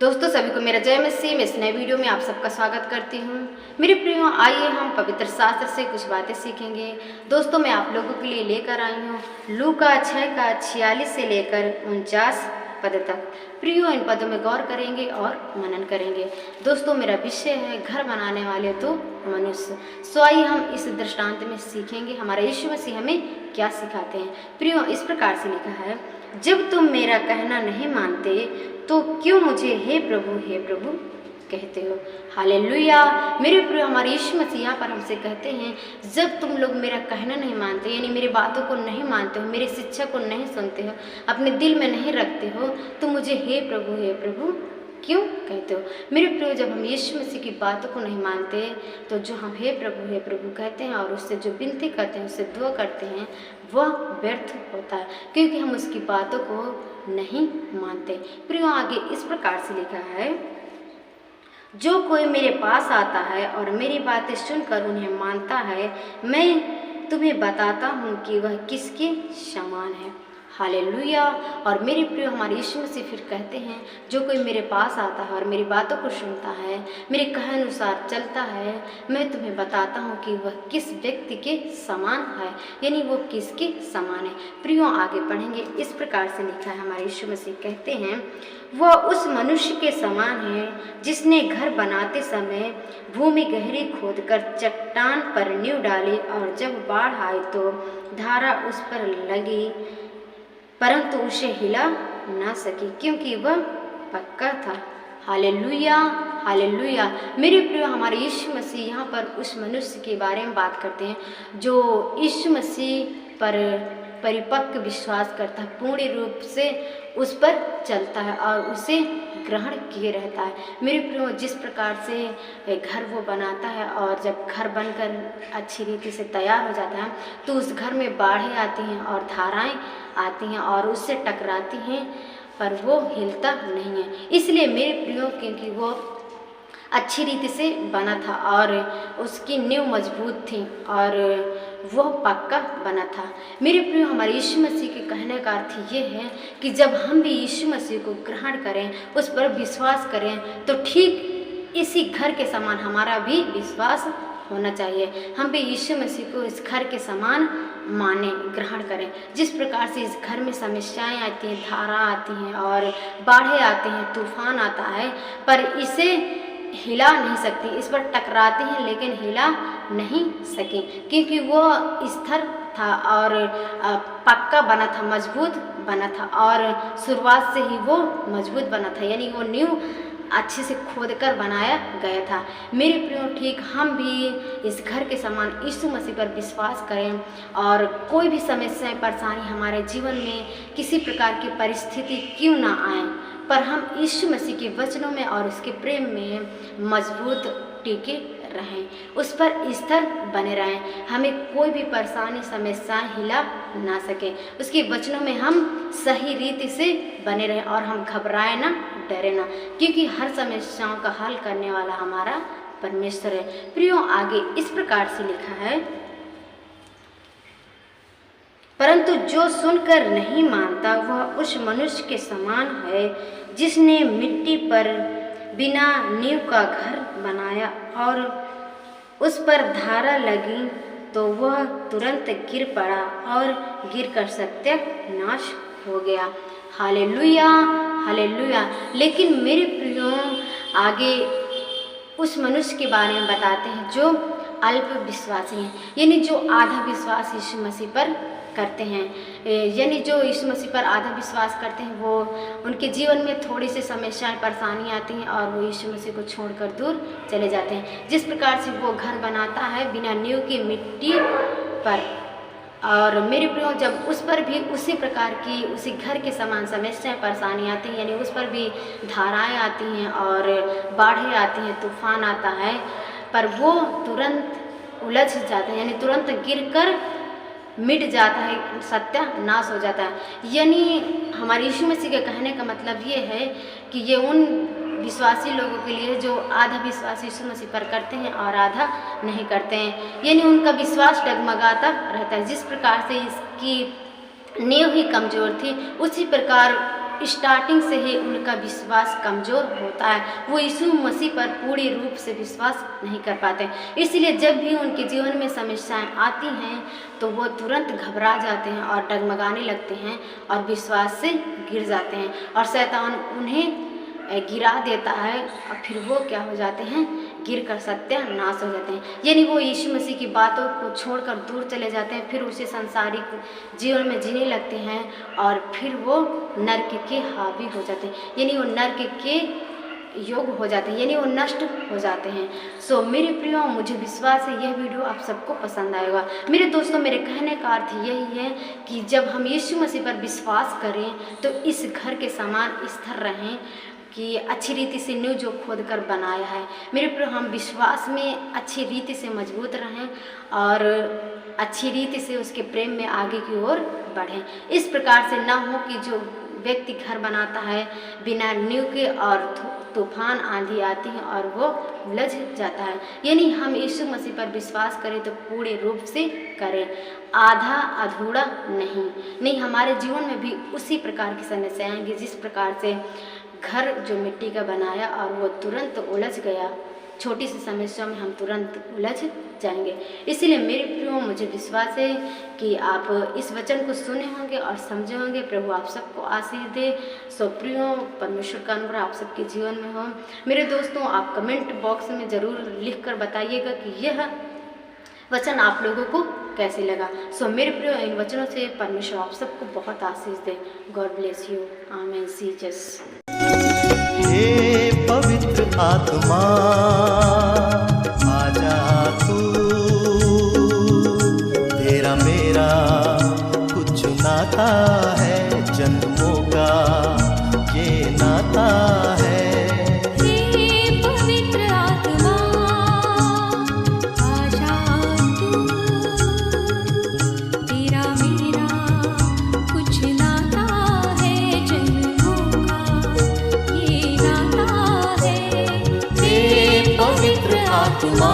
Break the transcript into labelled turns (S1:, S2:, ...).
S1: दोस्तों सभी को मेरा जय मसीह में इस नए वीडियो में आप सबका स्वागत करती हूँ। मेरे प्रियो, आइए हम पवित्र शास्त्र से कुछ बातें सीखेंगे। दोस्तों मैं आप लोगों के लिए लेकर आई हूँ लूका 6 का 46 से लेकर 49 पद तक। प्रियो, इन पदों में गौर करेंगे और मनन करेंगे। दोस्तों मेरा विषय है घर बनाने वाले तो मनुष्य। सो आइए हम इस दृष्टांत में सीखेंगे हमारा यीशु मसीह हमें क्या सिखाते हैं। प्रियो, इस प्रकार से लिखा है, जब तुम मेरा कहना नहीं मानते तो क्यों मुझे हे प्रभु कहते हो। हालेलुया। मेरे प्रिय, हमारे यीशु मसीह यहाँ पर हमसे कहते हैं, जब तुम लोग मेरा कहना नहीं मानते, यानी मेरी बातों को नहीं मानते हो, मेरी शिक्षा को नहीं सुनते हो, अपने दिल में नहीं रखते हो, तो मुझे हे प्रभु क्यों कहते हो। मेरे प्रिय, जब हम यीशु मसीह की बातों को नहीं मानते तो जो हम हे प्रभु कहते हैं और उससे जो विनती करते हैं, उससे दुआ करते हैं, वह व्यर्थ होता है, क्योंकि हम उसकी बातों को नहीं मानते। प्रियो, आगे इस प्रकार से लिखा है, जो कोई मेरे पास आता है और मेरी बातें सुनकर उन्हें मानता है, मैं तुम्हें बताता हूँ कि वह किसके समान है। हालेलुया। और मेरे प्रिय, हमारे यीशु मसीह फिर कहते हैं, जो कोई मेरे पास आता है और मेरी बातों को सुनता है, मेरे कहे अनुसार चलता है, मैं तुम्हें बताता हूँ कि वह किस व्यक्ति के समान है, यानी वो किसके समान है। प्रियो, आगे पढ़ेंगे। इस प्रकार से लिखा है, हमारे यीशु मसीह कहते हैं, वह उस मनुष्य के समान है जिसने घर बनाते समय भूमि गहरी खोदकर चट्टान पर नींव डाली, और जब बाढ़ आई तो धारा उस पर लगी, परंतु उसे हिला ना सकी, क्योंकि वह पक्का था। Hallelujah, hallelujah. मेरे प्रिय, हमारे यीशु मसीह यहाँ पर उस मनुष्य के बारे में बात करते हैं जो यीशु मसीह पर परिपक्व विश्वास करता है, पूर्ण रूप से उस पर चलता है और उसे ग्रहण किए रहता है। मेरे प्रियो, जिस प्रकार से घर वो बनाता है और जब घर बनकर अच्छी रीति से तैयार हो जाता है तो उस घर में बाढ़ें आती हैं और धाराएं आती हैं और उससे टकराती हैं, पर वो हिलता नहीं है। इसलिए मेरे प्रियो, क्योंकि वो अच्छी रीति से बना था और उसकी नींव मजबूत थी और वह पक्का बना था। मेरे प्रिय, हमारे यीशु मसीह के कहने का अर्थ ये है कि जब हम भी यीशु मसीह को ग्रहण करें, उस पर विश्वास करें, तो ठीक इसी घर के समान हमारा भी विश्वास होना चाहिए। हम भी यीशु मसीह को इस घर के समान माने, ग्रहण करें। जिस प्रकार से इस घर में समस्याएं आती हैं, धारा आती हैं और बाढ़ें आती हैं, तूफान आता है, पर इसे हिला नहीं सकती, इस पर टकराते हैं लेकिन हिला नहीं सके, क्योंकि वो स्थिर था और पक्का बना था, मजबूत बना था और शुरुआत से ही वो मजबूत बना था, यानी वो नींव अच्छे से खोदकर बनाया गया था। मेरे प्रियो, ठीक हम भी इस घर के समान यीशु मसीह पर विश्वास करें और कोई भी समस्या परेशानी हमारे जीवन में किसी प्रकार की परिस्थिति क्यों ना आए, पर हम यीशु मसीह के वचनों में और उसके प्रेम में मजबूत टिके रहें, उस पर स्थिर बने रहें, हमें कोई भी परेशानी समस्या हिला ना सके। उसके वचनों में हम सही रीति से बने रहें और हम घबराए ना, डरे ना, क्योंकि हर समस्याओं का हल करने वाला हमारा परमेश्वर है। प्रियो, आगे इस प्रकार से लिखा है, परंतु जो सुनकर नहीं मानता वह उस मनुष्य के समान है जिसने मिट्टी पर बिना नींव का घर बनाया, और उस पर धारा लगी तो वह तुरंत गिर पड़ा और गिरकर सत्यानाश हो गया। Hallelujah, hallelujah. लेकिन मेरे प्रियो, आगे उस मनुष्य के बारे में बताते हैं जो अल्प विश्वासी हैं, यानी जो आधा विश्वास यीशु मसीह पर करते हैं, यानी जो यीशु मसीह पर आधा विश्वास करते हैं, वो उनके जीवन में थोड़ी सी समस्याएं परेशानी आती हैं और वो यीशु मसीह को छोड़कर दूर चले जाते हैं। जिस प्रकार से वो घर बनाता है बिना नींव की मिट्टी पर, और मेरे प्रियो, जब उस पर भी उसी प्रकार की उसी घर के समान समस्याएं परेशानी आती हैं, यानी उस पर भी धाराएं आती हैं और बाढ़ें आती हैं, तूफान आता है, पर वो तुरंत उलझ जाता है, यानी तुरंत गिरकर मिट जाता है, सत्यानाश हो जाता है। यानी हमारे यीशु मसीह के कहने का मतलब ये है कि ये उन विश्वासी लोगों के लिए जो आधा विश्वास यीशु मसीह पर करते हैं और आधा नहीं करते हैं, यानी उनका विश्वास डगमगाता रहता है। जिस प्रकार से इसकी नींव ही कमज़ोर थी, उसी प्रकार स्टार्टिंग से ही उनका विश्वास कमज़ोर होता है, वो यीशु मसीह पर पूरी रूप से विश्वास नहीं कर पाते। इसलिए जब भी उनके जीवन में समस्याएं आती हैं तो वो तुरंत घबरा जाते हैं और डगमगाने लगते हैं और विश्वास से गिर जाते हैं और शैतान उन्हें गिरा देता है और फिर वो क्या हो जाते हैं, गिर कर सत्यानाश हो जाते हैं। यानी वो यीशु मसीह की बातों को छोड़कर दूर चले जाते हैं, फिर उसे सांसारिक जीवन में जीने लगते हैं और फिर वो नर्क के हावी हो जाते हैं, यानी वो नर्क के योग हो जाते हैं, यानी वो नष्ट हो जाते हैं। सो मेरे प्रियो, मुझे विश्वास है यह वीडियो आप सबको पसंद आएगा। मेरे दोस्तों, मेरे कहने का अर्थ यही है कि जब हम यीशु मसीह पर विश्वास करें तो इस घर के समान स्थिर रहें कि अच्छी रीति से न्यू जो खोद कर बनाया है। मेरे प्रियो, हम विश्वास में अच्छी रीति से मजबूत रहें और अच्छी रीति से उसके प्रेम में आगे की ओर बढ़ें। इस प्रकार से ना हो कि जो व्यक्ति घर बनाता है बिना नींव के और तूफान आंधी आती है और वो उलझ जाता है। यानी हम यीशु मसीह पर विश्वास करें तो पूरे रूप से करें, आधा अधूरा नहीं। हमारे जीवन में भी उसी प्रकार की समस्याएं आएंगी जिस प्रकार से घर जो मिट्टी का बनाया और वो तुरंत उलझ गया, छोटी सी समस्या में हम तुरंत उलझ जाएंगे। इसीलिए मेरे प्रियो, मुझे विश्वास है कि आप इस वचन को सुने होंगे और समझे होंगे। प्रभु आप सबको आशीष दे। सो प्रियो, परमेश्वर का अनुग्रह आप सबके जीवन में हो। मेरे दोस्तों, आप कमेंट बॉक्स में ज़रूर लिख कर बताइएगा कि यह वचन आप लोगों को कैसे लगा। सो मेरे प्रियो, इन वचनों से परमेश्वर आप सबको बहुत आशीष दे। God bless you. आमीन। जीसस।
S2: हे पवित्र आत्मा आजा तू, तेरा मेरा कुछ नाता है, जन्मों का ये नाता है। आत्मा